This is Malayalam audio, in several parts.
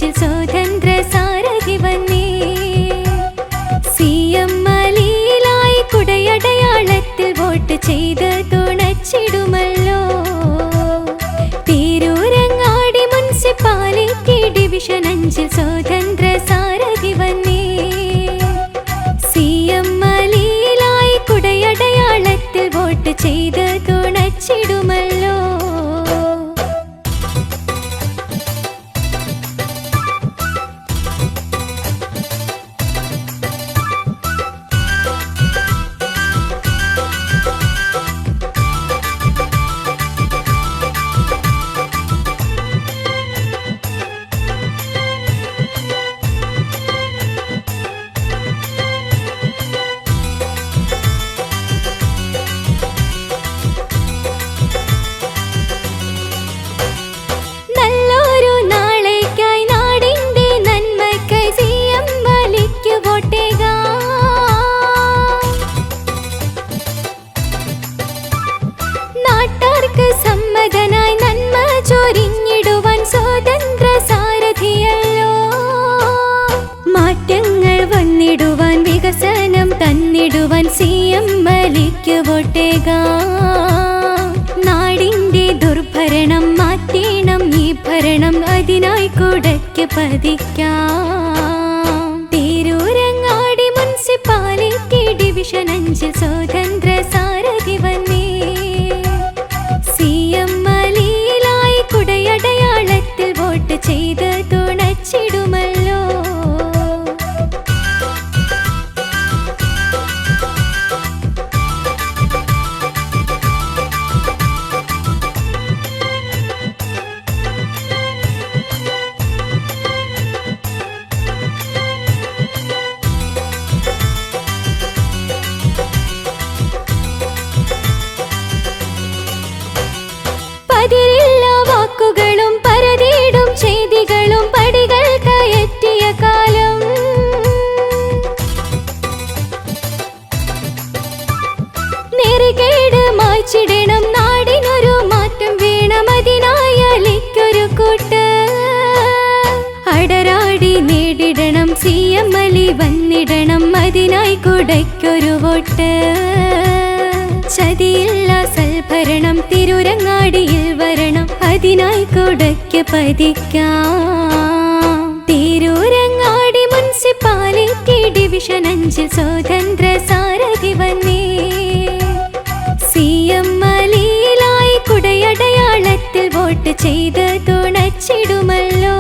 നെഞ്ചിൽ സ്വതന്ത്ര സാരഥി വന്നേ. CM മലയിലായി കുടയടയാളത്തിൽ വോട്ട് ചെയ്ത് തുണച്ചിടുമല്ലോ. തിരൂരങ്ങാടി മുനിസിപ്പാലിറ്റി ഡിവിഷൻ 5 സ്വതന്ത്ര സാരഥി വന്നേ. CM മലയിലായി കുടയടയാളത്തിൽ വോട്ട് ചെയ്ത് തുണച്ചിടുമല്ലോ. സമ്മതനായി നന്മ ചൊരിഞ്ഞിടുവാൻ സ്വതന്ത്ര സാരഥിയല്ലോ. മാറ്റങ്ങൾ വന്നിടുവാൻ വികസനം തന്നിടുവാൻ CM മലിക്ക് വോട്ടേകാം. നാടിന്റെ ദുർഭരണം മാറ്റണം ഈ ഭരണം, അതിനായി കുടയ്ക്ക് പതിക്കാം. തിരൂരങ്ങാടി മുനിസിപ്പാലിറ്റി ഡിവിഷൻ 5 സ്വതന്ത്ര സാരഥി വന്നേ. CM മലയിലായി കുടയടയാളത്തിൽ വോട്ട് ചെയ്ത് തുണച്ചിടുമല്ലോ. പതിരില്ലാ വാക്കുകളും പരതിയിടും ചെയ്തികളും പടികൾ കയറ്റിയ കാലം. നെറികേട് മായ്ച്ചിടണം, നാടിനൊരു മാറ്റം വേണം, അതിനായി അലിക്കൊരു കൂട്ട്. അടരാടി നേടിടണം, CM മലി വന്നിടണം, അതിനായി കുടയ്ക്കൊരു വോട്ട്. ചതിയില്ല സൽഭരണം തിരൂരങ്ങാടിയിൽ വരണം, അതിനായി കുടയ്ക്ക് പതിക്കാം. തിരൂരങ്ങാടി മുനിസിപ്പാലിറ്റി ഡിവിഷൻ 5 സ്വതന്ത്ര സാരഥി വന്നേ. CM മലയിലായി കുടയടയാളത്തിൽ വോട്ട് ചെയ്ത് തുണച്ചിടുമല്ലോ.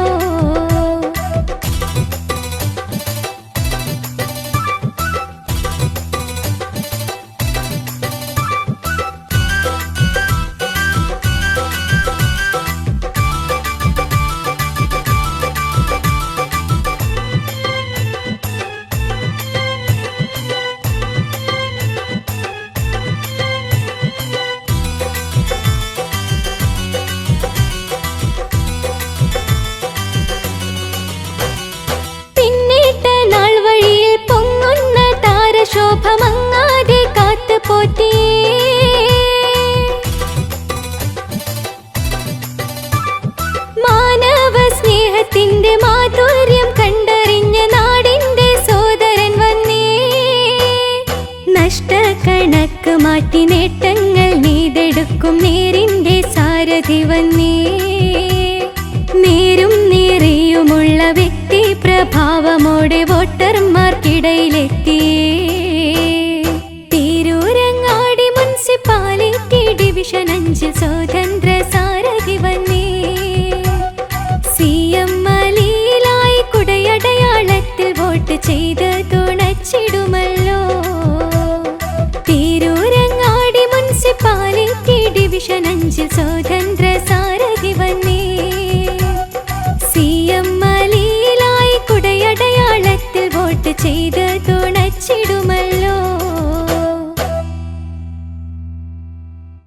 ശോഭമങ്ങാതെ കാത്തു പോറ്റി. മാനവ സ്നേഹത്തിന്റെ മാധുര്യം കണ്ടറിഞ്ഞ നാടിന്റെ സോദരൻ വന്നേ. നഷ്ടക്കണക്ക് മാറ്റി നേട്ടങ്ങൾ നെയ്തെടുക്കും നേരിന്റെ സാരഥി വന്നേ. നേരും നേറിയുമുള്ള വ്യക്തി പ്രഭാവമോടെ വോട്ടർമാർക്കിടയിലെത്തിയേ. തിരൂരങ്ങാടി മുനിസിപ്പാലിറ്റി ഡിവിഷൻ 5 സ്വതന്ത്ര സാരഥി വന്നേ. CM മലയിലായി കുടയടയാളത്തിൽ വോട്ട് ചെയ്ത് തുണച്ചിടുമല്ലോ. തിരൂരങ്ങാടി മുനിസിപ്പാലിറ്റി ഡിവിഷൻ 5 സ്വതന്ത്ര സാരഥി വന്നേ. CM മലയിലായി കുടയടയാളത്തിൽ വോട്ട് ചെയ്ത്